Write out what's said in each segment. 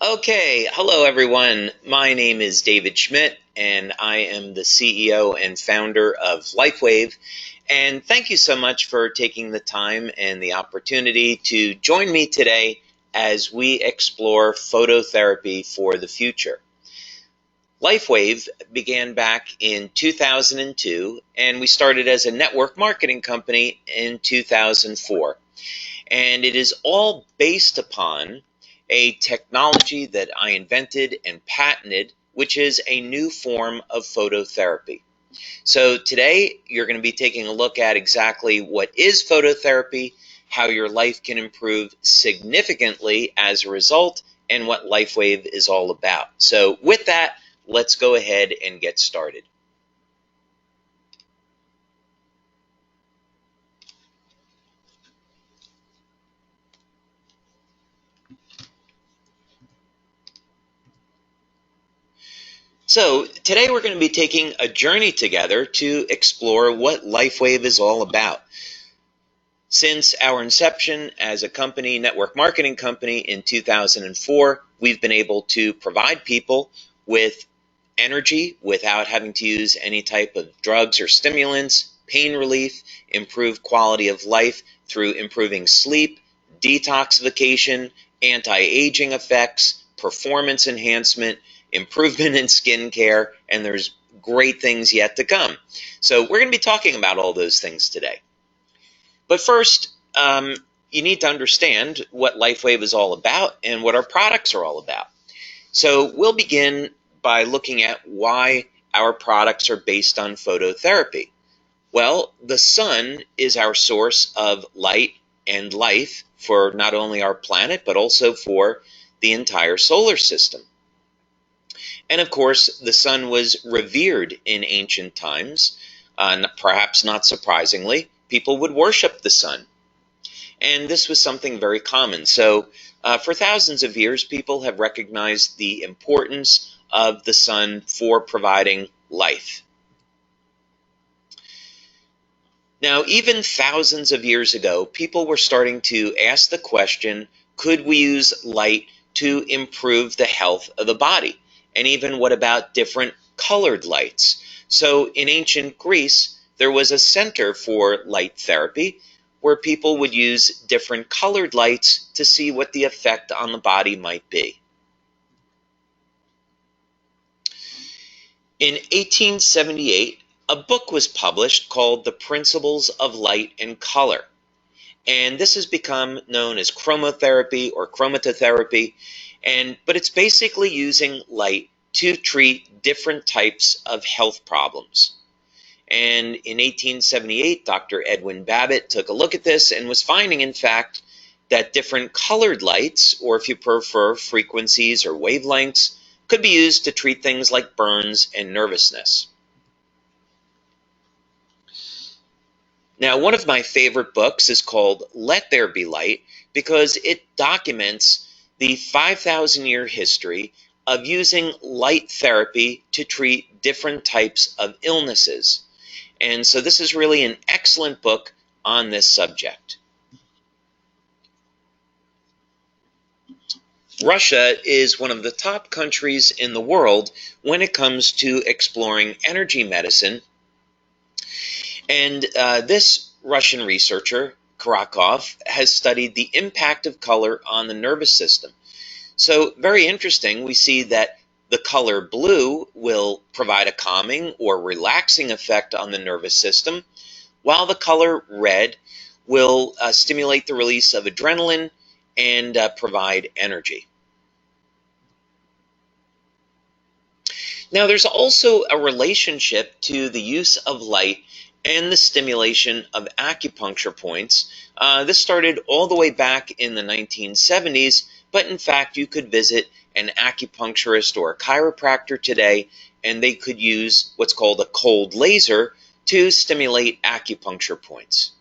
Okay, hello everyone. My name is David Schmidt, and I am the CEO and founder of LifeWave. And thank you so much for taking the time and the opportunity to join me today as we explore phototherapy for the future. LifeWave began back in 2002, and we started as a network marketing company in 2004. And it is all based upon a technology that I invented and patented, which is a new form of phototherapy. So today you're going to be taking a look at exactly what is phototherapy, how your life can improve significantly as a result, and what LifeWave is all about. So with that, let's go ahead and get started. So today we're going to be taking a journey together to explore what LifeWave is all about. Since our inception as a company, network marketing company in 2004, we've been able to provide people with energy without having to use any type of drugs or stimulants, pain relief, improved quality of life through improving sleep, detoxification, anti-aging effects, performance enhancement, improvement in skin care, and there's great things yet to come. So we're going to be talking about all those things today. But first, you need to understand what LifeWave is all about and what our products are all about. So we'll begin by looking at why our products are based on phototherapy. Well, the sun is our source of light and life for not only our planet, but also for the entire solar system. And of course, the sun was revered in ancient times. Perhaps not surprisingly, people would worship the sun. And this was something very common. So for thousands of years, people have recognized the importance of the sun for providing life. Now, even thousands of years ago, people were starting to ask the question, could we use light to improve the health of the body? And even what about different colored lights? So in ancient Greece, there was a center for light therapy where people would use different colored lights to see what the effect on the body might be. In 1878, a book was published called The Principles of Light and Color. And this has become known as chromotherapy or chromatotherapy, but it's basically using light to treat different types of health problems. And in 1878, Dr. Edwin Babbitt took a look at this and was finding, in fact, that different colored lights, or if you prefer frequencies or wavelengths, could be used to treat things like burns and nervousness. Now, one of my favorite books is called Let There Be Light because it documents the 5,000-year history of using light therapy to treat different types of illnesses. And so this is really an excellent book on this subject. Russia is one of the top countries in the world when it comes to exploring energy medicine. And this Russian researcher, Karakov, has studied the impact of color on the nervous system. So very interesting, we see that the color blue will provide a calming or relaxing effect on the nervous system, while the color red will stimulate the release of adrenaline and provide energy. Now, there's also a relationship to the use of light and the stimulation of acupuncture points. This started all the way back in the 1970s, but in fact you could visit an acupuncturist or a chiropractor today and they could use what's called a cold laser to stimulate acupuncture points.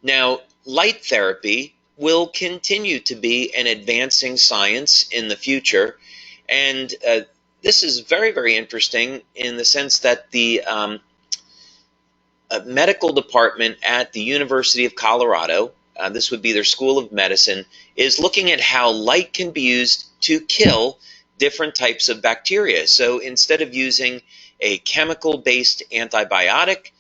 Now, light therapy will continue to be an advancing science in the future, and this is very, very interesting in the sense that the medical department at the University of Colorado this would be their School of Medicine, is looking at how light can be used to kill different types of bacteria. So instead of using a chemical-based antibiotic,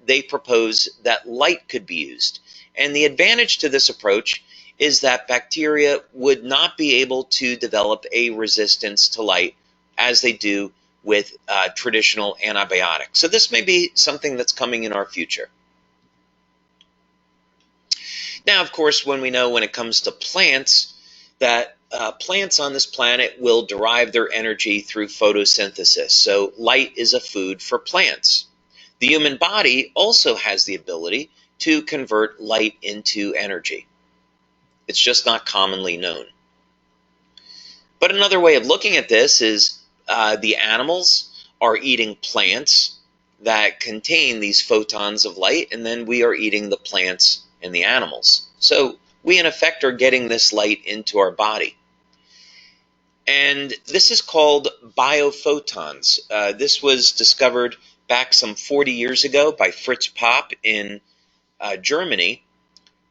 they propose that light could be used. And the advantage to this approach is that bacteria would not be able to develop a resistance to light as they do with traditional antibiotics. So this may be something that's coming in our future. Now, of course, when it comes to plants, that plants on this planet will derive their energy through photosynthesis. So light is a food for plants. The human body also has the ability to convert light into energy. It's just not commonly known. But another way of looking at this is the animals are eating plants that contain these photons of light, and then we are eating the plants and the animals. So we, in effect, are getting this light into our body. And this is called biophotons. This was discovered back some 40 years ago by Fritz Popp in Germany.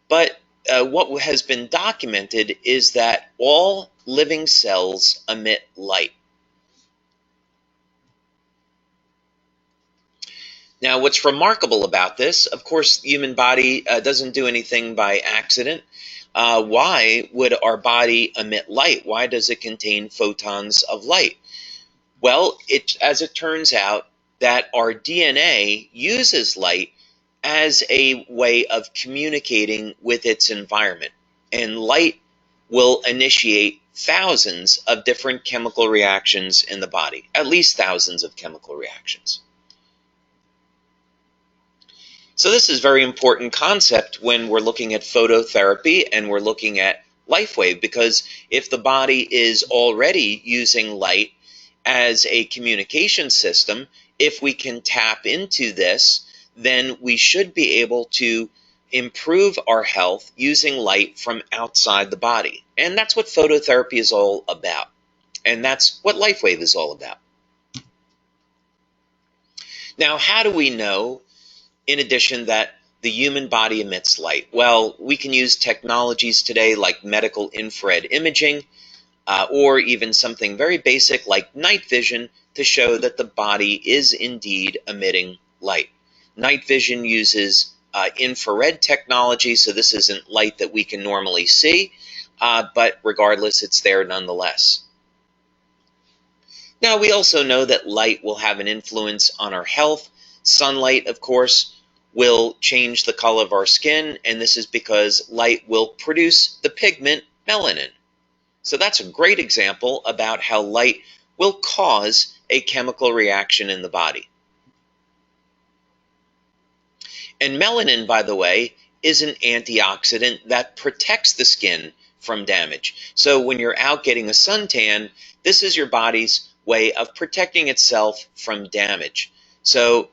But what has been documented is that all living cells emit light. Now, what's remarkable about this, of course, the human body doesn't do anything by accident. Why would our body emit light? Why does it contain photons of light? Well, as it turns out, that our DNA uses light as a way of communicating with its environment. And light will initiate thousands of different chemical reactions in the body, at least thousands of chemical reactions. So this is a very important concept when we're looking at phototherapy and we're looking at LifeWave, because if the body is already using light as a communication system, if we can tap into this, then we should be able to improve our health using light from outside the body. And that's what phototherapy is all about. And that's what LifeWave is all about. Now, how do we know, in addition, that the human body emits light? Well, we can use technologies today like medical infrared imaging, or even something very basic like night vision to show that the body is indeed emitting light. Night vision uses infrared technology, so this isn't light that we can normally see, but regardless, it's there nonetheless. Now, we also know that light will have an influence on our health. Sunlight, of course, will change the color of our skin, and this is because light will produce the pigment melanin. So that's a great example about how light will cause a chemical reaction in the body. And melanin, by the way, is an antioxidant that protects the skin from damage. So when you're out getting a suntan, this is your body's way of protecting itself from damage. So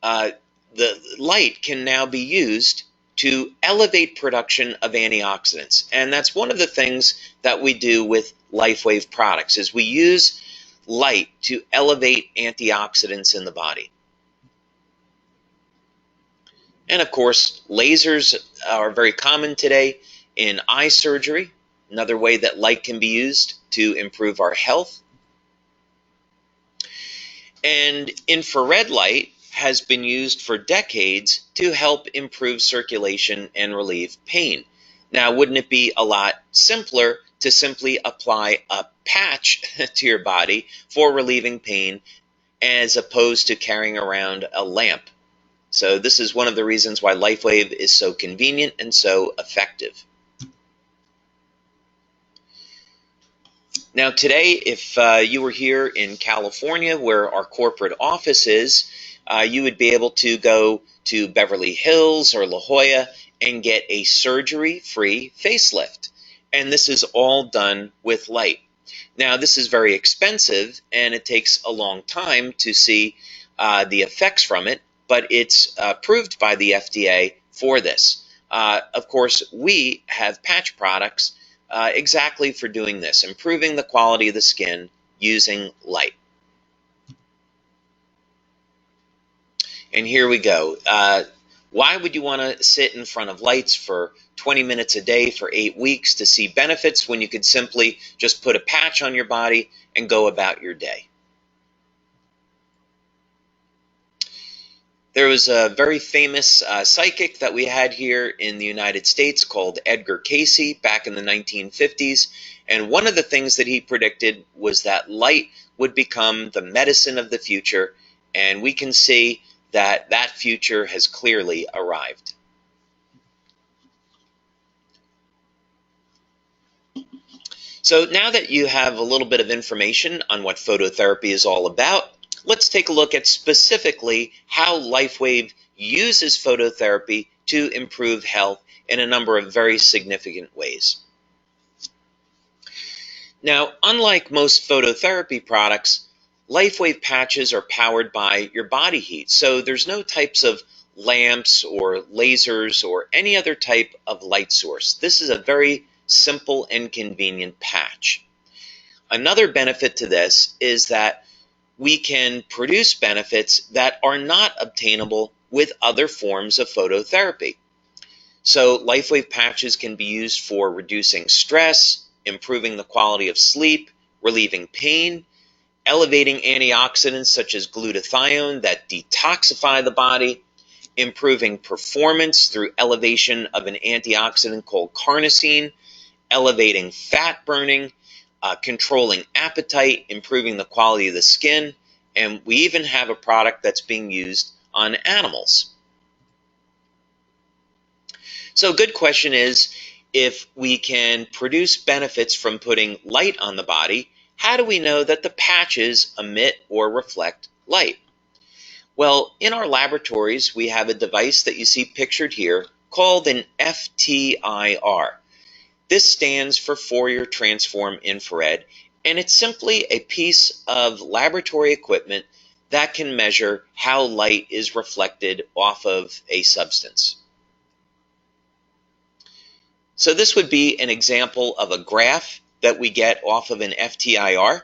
the light can now be used to elevate production of antioxidants. And that's one of the things that we do with LifeWave products, is we use light to elevate antioxidants in the body. And of course, lasers are very common today in eye surgery, another way that light can be used to improve our health. And infrared light has been used for decades to help improve circulation and relieve pain. Now, wouldn't it be a lot simpler to simply apply a patch to your body for relieving pain as opposed to carrying around a lamp? So this is one of the reasons why LifeWave is so convenient and so effective. Now today, if you were here in California where our corporate office is, you would be able to go to Beverly Hills or La Jolla and get a surgery-free facelift. And this is all done with light. Now this is very expensive and it takes a long time to see the effects from it, but it's approved by the FDA for this. Of course, we have patch products exactly for doing this, improving the quality of the skin using light. And here we go. Why would you want to sit in front of lights for 20 minutes a day for 8 weeks to see benefits when you could simply just put a patch on your body and go about your day? There was a very famous psychic that we had here in the United States called Edgar Cayce back in the 1950s. And one of the things that he predicted was that light would become the medicine of the future. And we can see that that future has clearly arrived. So now that you have a little bit of information on what phototherapy is all about, let's take a look at specifically how LifeWave uses phototherapy to improve health in a number of very significant ways. Now, unlike most phototherapy products, LifeWave patches are powered by your body heat, so there's no types of lamps or lasers or any other type of light source. This is a very simple and convenient patch. Another benefit to this is that we can produce benefits that are not obtainable with other forms of phototherapy. So LifeWave patches can be used for reducing stress, improving the quality of sleep, relieving pain, elevating antioxidants such as glutathione that detoxify the body, improving performance through elevation of an antioxidant called carnosine, elevating fat burning, controlling appetite, improving the quality of the skin, and we even have a product that's being used on animals. So a good question is, if we can produce benefits from putting light on the body, how do we know that the patches emit or reflect light? Well, in our laboratories, we have a device that you see pictured here called an FTIR. This stands for Fourier Transform Infrared, and it's simply a piece of laboratory equipment that can measure how light is reflected off of a substance. So this would be an example of a graph that we get off of an FTIR,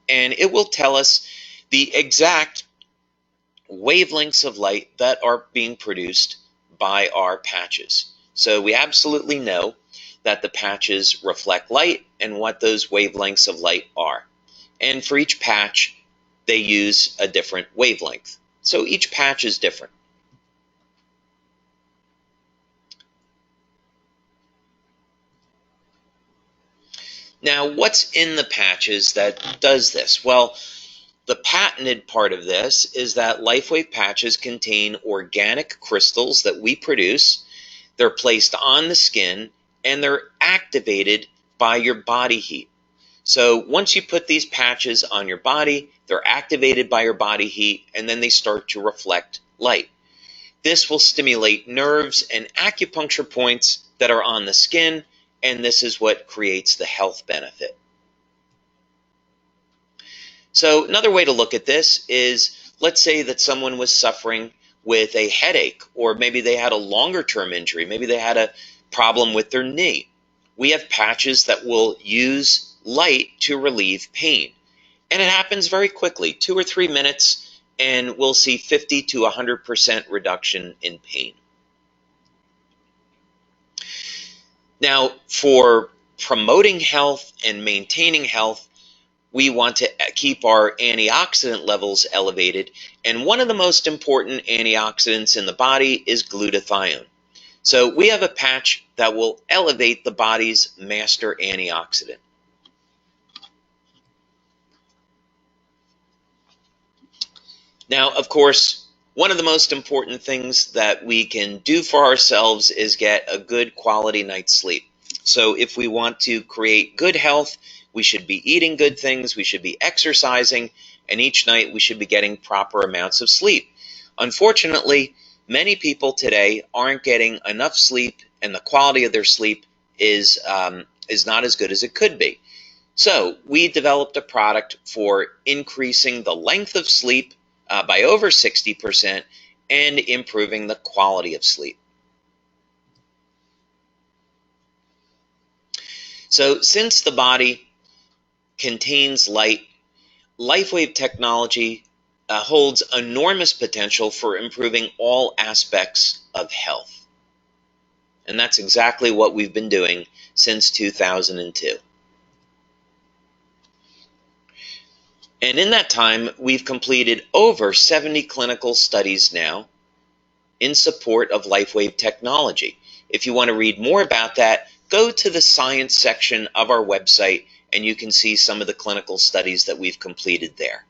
and it will tell us the exact wavelengths of light that are being produced by our patches. So we absolutely know that the patches reflect light and what those wavelengths of light are. And for each patch, they use a different wavelength. So each patch is different. Now, what's in the patches that does this? Well, the patented part of this is that LifeWave patches contain organic crystals that we produce. They're placed on the skin and they're activated by your body heat. So once you put these patches on your body, they're activated by your body heat and then they start to reflect light. This will stimulate nerves and acupuncture points that are on the skin, and this is what creates the health benefit. So another way to look at this is, let's say that someone was suffering with a headache, or maybe they had a longer term injury, maybe they had a problem with their knee. We have patches that will use light to relieve pain. And it happens very quickly, 2 or 3 minutes, and we'll see 50 to 100% reduction in pain. Now, for promoting health and maintaining health, we want to keep our antioxidant levels elevated, and one of the most important antioxidants in the body is glutathione. So we have a patch that will elevate the body's master antioxidant. Now, of course, one of the most important things that we can do for ourselves is get a good quality night's sleep. So if we want to create good health, we should be eating good things, we should be exercising, and each night we should be getting proper amounts of sleep. Unfortunately, many people today aren't getting enough sleep, and the quality of their sleep is not as good as it could be. So we developed a product for increasing the length of sleep by over 60% and improving the quality of sleep. So since the body contains light, LifeWave technology holds enormous potential for improving all aspects of health. And that's exactly what we've been doing since 2002. And in that time, we've completed over 70 clinical studies now in support of LifeWave technology. If you want to read more about that, go to the science section of our website and you can see some of the clinical studies that we've completed there.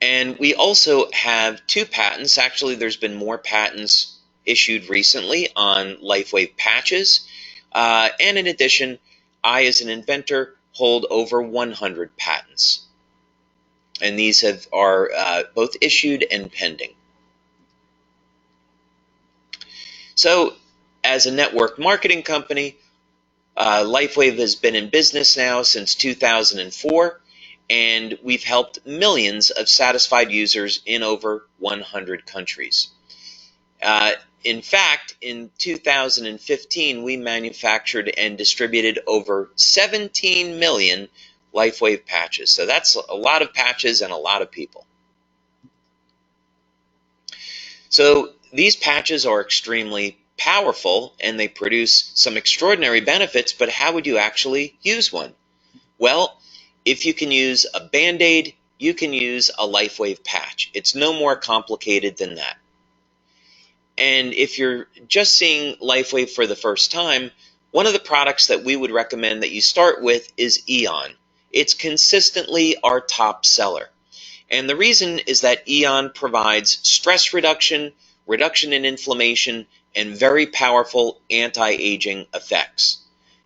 And we also have 2 patents. Actually, there's been more patents issued recently on LifeWave patches. And in addition, I, as an inventor, hold over 100 patents. And these are both issued and pending. So, as a network marketing company, LifeWave has been in business now since 2004. And we've helped millions of satisfied users in over 100 countries. In fact, in 2015, we manufactured and distributed over 17 million LifeWave patches. So that's a lot of patches and a lot of people. So these patches are extremely powerful and they produce some extraordinary benefits, but how would you actually use one? Well, if you can use a Band-Aid, you can use a LifeWave patch. It's no more complicated than that. And if you're just seeing LifeWave for the first time, one of the products that we would recommend that you start with is Eon. It's consistently our top seller. And the reason is that Eon provides stress reduction, reduction in inflammation, and very powerful anti-aging effects.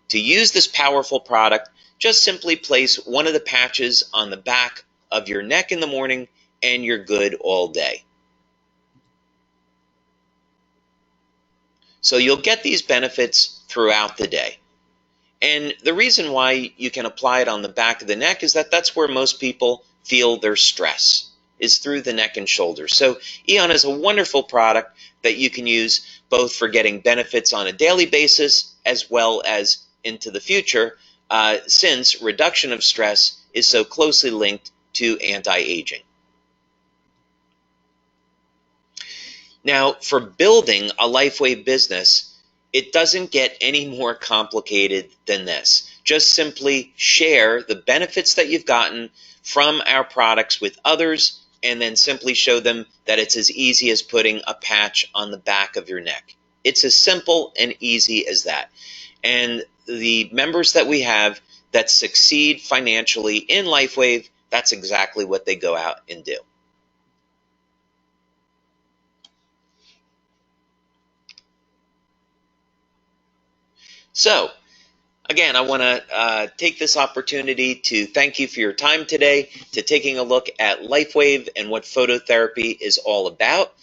To use this powerful product, just simply place one of the patches on the back of your neck in the morning and you're good all day. So you'll get these benefits throughout the day. And the reason why you can apply it on the back of the neck is that that's where most people feel their stress, is through the neck and shoulders. So Eon is a wonderful product that you can use both for getting benefits on a daily basis as well as into the future, since reduction of stress is so closely linked to anti-aging. Now, for building a LifeWave business, it doesn't get any more complicated than this. Just simply share the benefits that you've gotten from our products with others, and then simply show them that it's as easy as putting a patch on the back of your neck. It's as simple and easy as that. And the members that we have that succeed financially in LifeWave, that's exactly what they go out and do. So, again, I want to take this opportunity to thank you for your time today, to taking a look at LifeWave and what phototherapy is all about.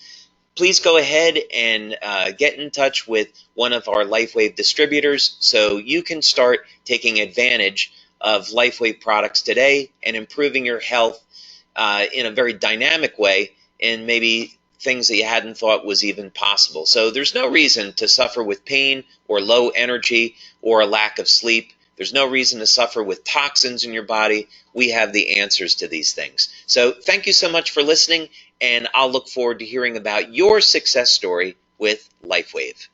Please go ahead and get in touch with one of our LifeWave distributors so you can start taking advantage of LifeWave products today and improving your health in a very dynamic way, and maybe things that you hadn't thought was even possible. So there's no reason to suffer with pain or low energy or a lack of sleep. There's no reason to suffer with toxins in your body. We have the answers to these things. So thank you so much for listening, and I'll look forward to hearing about your success story with LifeWave.